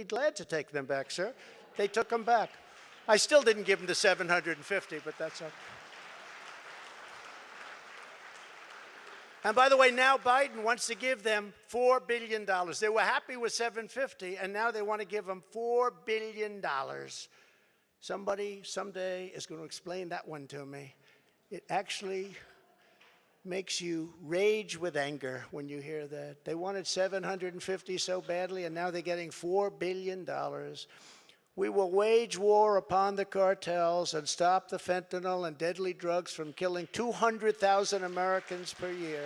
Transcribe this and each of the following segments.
be glad to take them back, sir. They took them back. I still didn't give them the 750, but that's okay. And by the way, now Biden wants to give them $4 billion. They were happy with 750, and now they want to give them $4 billion. Somebody someday is going to explain that one to me. It actually makes you rage with anger when you hear that. They wanted 750 so badly, and now they're getting $4 billion. We will wage war upon the cartels and stop the fentanyl and deadly drugs from killing 200,000 Americans per year.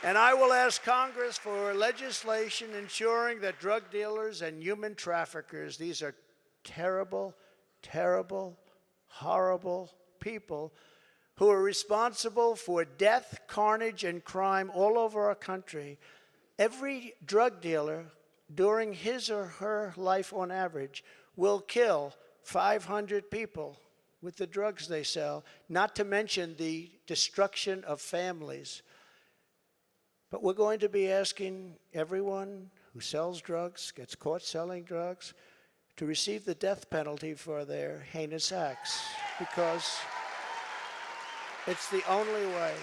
And I will ask Congress for legislation ensuring that drug dealers and human traffickers, these are terrible, terrible, horrible people who are responsible for death, carnage, and crime all over our country. Every drug dealer during his or her life on average will kill 500 people with the drugs they sell, not to mention the destruction of families. But we're going to be asking everyone who sells drugs, gets caught selling drugs, to receive the death penalty for their heinous acts, because it's the only way.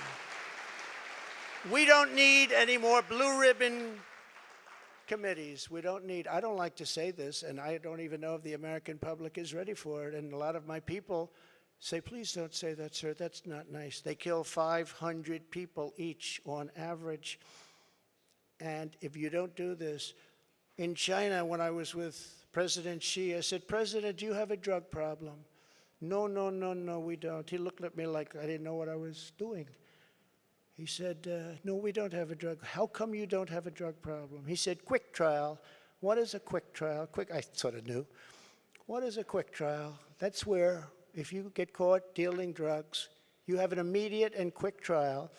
We don't need any more blue ribbon committees. We don't need, I don't like to say this, and I don't even know if the American public is ready for it. And a lot of my people say, please don't say that, sir. That's not nice. They kill 500 people each on average. And if you don't do this, in China, when I was with President Xi, I said, President, do you have a drug problem? No, no, no, no, we don't. He looked at me like I didn't know what I was doing. He said, no, we don't have a drug. How come you don't have a drug problem? He said, quick trial. What is a quick trial? I sort of knew. What is a quick trial? That's where if you get caught dealing drugs, you have an immediate and quick trial,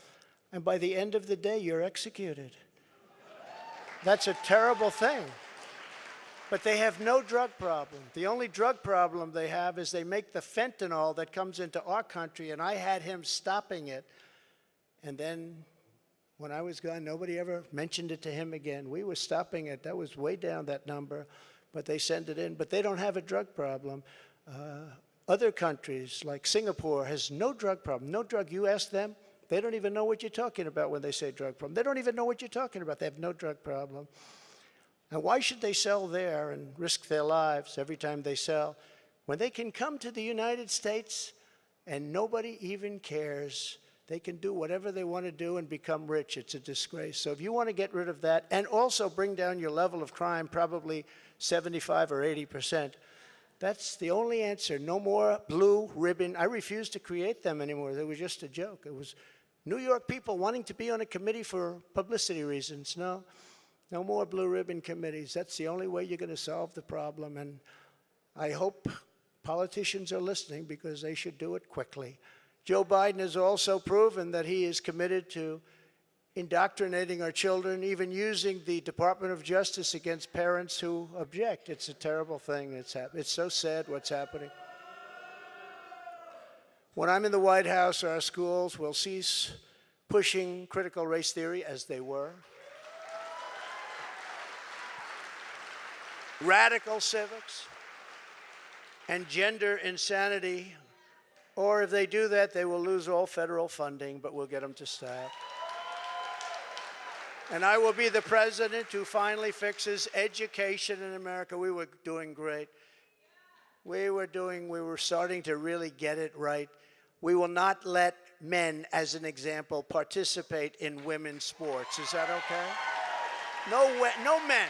and by the end of the day, you're executed. That's a terrible thing. But they have no drug problem. The only drug problem they have is they make the fentanyl that comes into our country, and I had him stopping it. And then when I was gone, nobody ever mentioned it to him again. We were stopping it. That was way down, that number. But they send it in. But they don't have a drug problem. Other countries, like Singapore, has no drug problem. No drug. You ask them, they don't even know what you're talking about when they say drug problem. They don't even know what you're talking about. They have no drug problem. And why should they sell there and risk their lives every time they sell when they can come to the United States and nobody even cares? They can do whatever they want to do and become rich. It's a disgrace. So if you want to get rid of that and also bring down your level of crime, probably 75 or 80%, that's the only answer. No more blue ribbon. I refuse to create them anymore. They were just a joke. It was New York people wanting to be on a committee for publicity reasons. No more blue ribbon committees. That's the only way you're going to solve the problem. And I hope politicians are listening, because they should do it quickly. Joe Biden has also proven that he is committed to indoctrinating our children, even using the Department of Justice against parents who object. It's a terrible thing that's happening. It's so sad what's happening. When I'm in the White House, our schools will cease pushing critical race theory, as they were. Radical civics and gender insanity. Or if they do that, they will lose all federal funding, but we'll get them to stop. And I will be the president who finally fixes education in America. We were doing great. We were starting to really get it right. We will not let men, as an example, participate in women's sports. Is that okay? No men.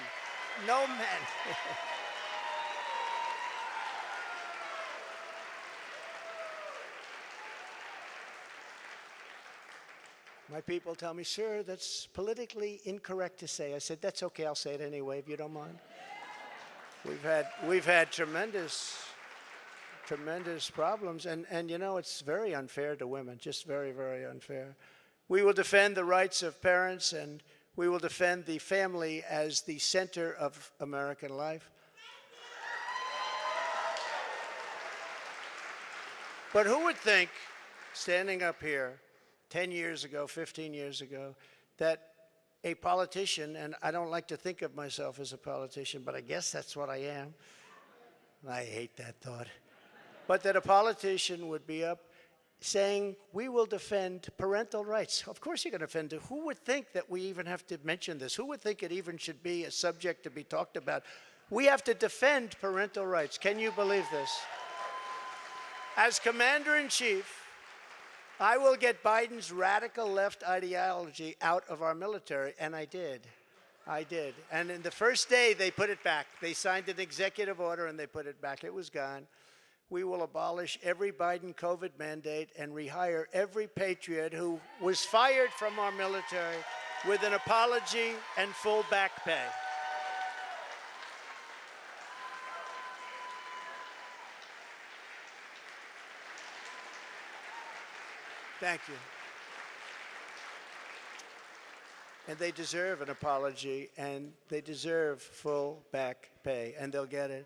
No men. My people tell me, sir, that's politically incorrect to say. I said, that's okay, I'll say it anyway, if you don't mind. We've had tremendous problems, and you know, it's very unfair to women, just very, very unfair. We will defend the rights of parents, and we will defend the family as the center of American life. But who would think, standing up here, 10 years ago, 15 years ago, that a politician, and I don't like to think of myself as a politician, but I guess that's what I am. I hate that thought. But that a politician would be up saying, we will defend parental rights. Of course you're going to defend it. Who would think that we even have to mention this? Who would think it even should be a subject to be talked about? We have to defend parental rights. Can you believe this? As commander-in-chief, I will get Biden's radical left ideology out of our military, and I did. I did. And in the first day, they put it back. They signed an executive order, and they put it back. It was gone. We will abolish every Biden COVID mandate and rehire every patriot who was fired from our military with an apology and full back pay. Thank you. And they deserve an apology, and they deserve full back pay, and they'll get it.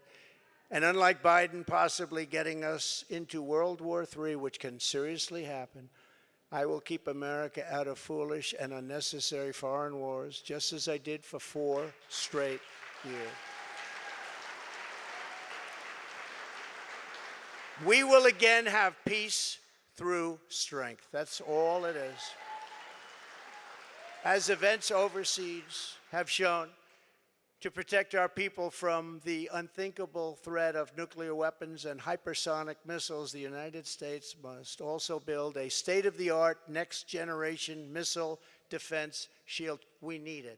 And unlike Biden possibly getting us into World War III, which can seriously happen, I will keep America out of foolish and unnecessary foreign wars, just as I did for 4 straight years. We will again have peace through strength. That's all it is. As events overseas have shown, to protect our people from the unthinkable threat of nuclear weapons and hypersonic missiles, the United States must also build a state-of-the-art, next-generation missile defense shield. We need it.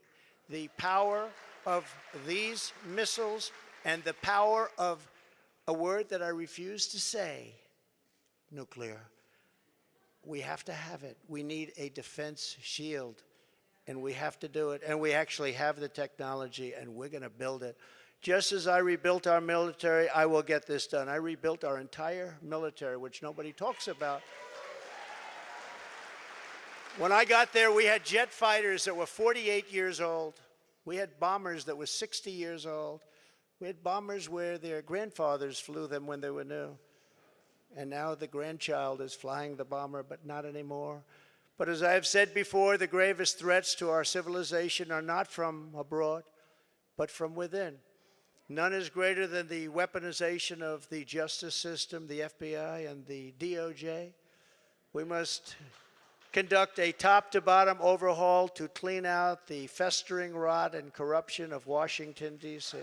The power of these missiles and the power of a word that I refuse to say, nuclear. We have to have it. We need a defense shield. And we have to do it, and we actually have the technology, and we're going to build it. Just as I rebuilt our military, I will get this done. I rebuilt our entire military, which nobody talks about. When I got there, we had jet fighters that were 48 years old. We had bombers that were 60 years old. We had bombers where their grandfathers flew them when they were new. And now the grandchild is flying the bomber, but not anymore. But as I have said before, the gravest threats to our civilization are not from abroad, but from within. None is greater than the weaponization of the justice system, the FBI, and the DOJ. We must conduct a top-to-bottom overhaul to clean out the festering rot and corruption of Washington, D.C.